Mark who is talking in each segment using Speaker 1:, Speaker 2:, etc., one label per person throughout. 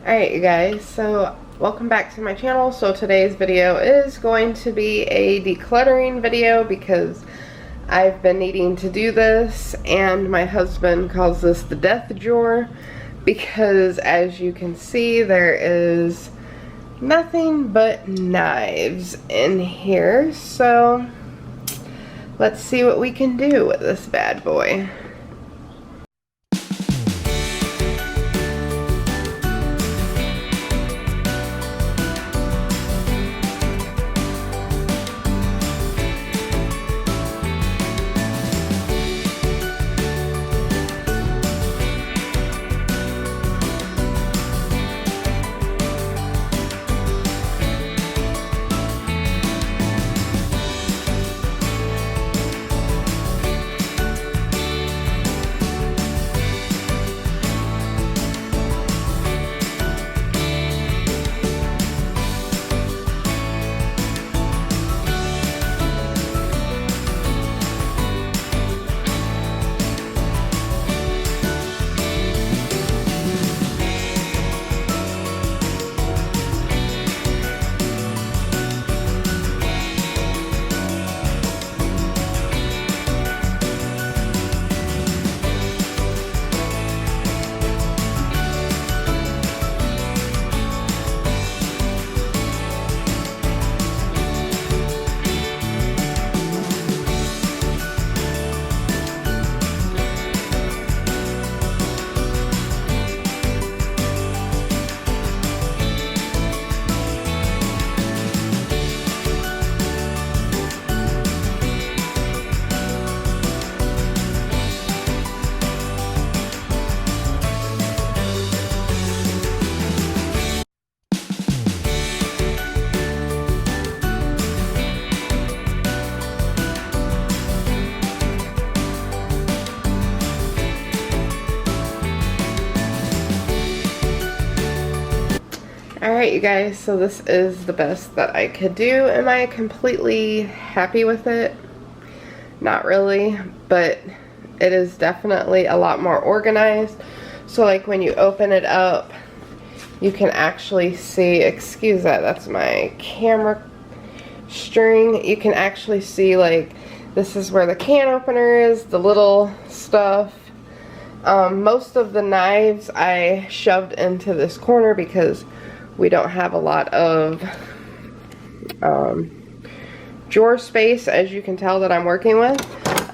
Speaker 1: Alright you guys, so welcome back to my channel. So today's video is going to be a decluttering video because I've been needing to do this, and my husband calls this the death drawer because as you can see there is nothing but knives in here. So let's see what we can do with this bad boy. Alright you guys, so this is the best that I could do. Am I completely happy with it? Not really, but it is definitely a lot more organized. So like when you open it up, you can actually see, excuse that, that's my camera string. You can actually see like this is where the can opener is, the little stuff. Most of the knives I shoved into this corner because we don't have a lot of drawer space, as you can tell that I'm working with.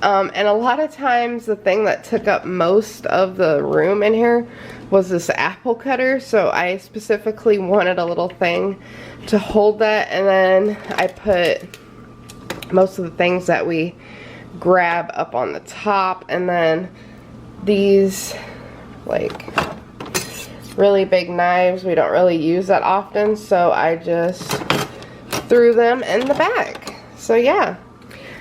Speaker 1: And a lot of times the thing that took up most of the room in here was this apple cutter. So I specifically wanted a little thing to hold that, and then I put most of the things that we grab up on the top, and then these like really big knives we don't really use that often, so I just threw them in the back. So yeah,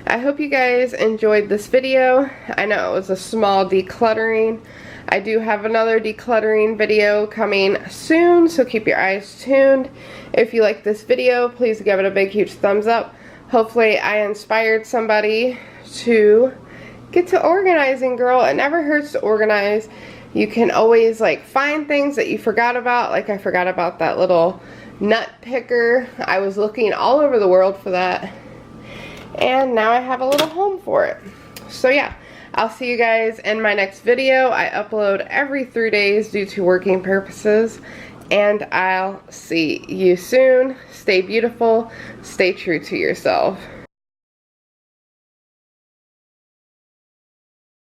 Speaker 1: I hope you guys enjoyed this video. I know it was a small decluttering. I do have another decluttering video coming soon, so keep your eyes tuned. If you like this video, please give it a big huge thumbs up. Hopefully I inspired somebody to get to organizing, girl. It never hurts to organize. You can always like find things that you forgot about. Like I forgot about that little nut picker. I was looking all over the world for that, and now I have a little home for it. So yeah, I'll see you guys in my next video. I upload every 3 days due to working purposes, and I'll see you soon. Stay beautiful, stay true to yourself.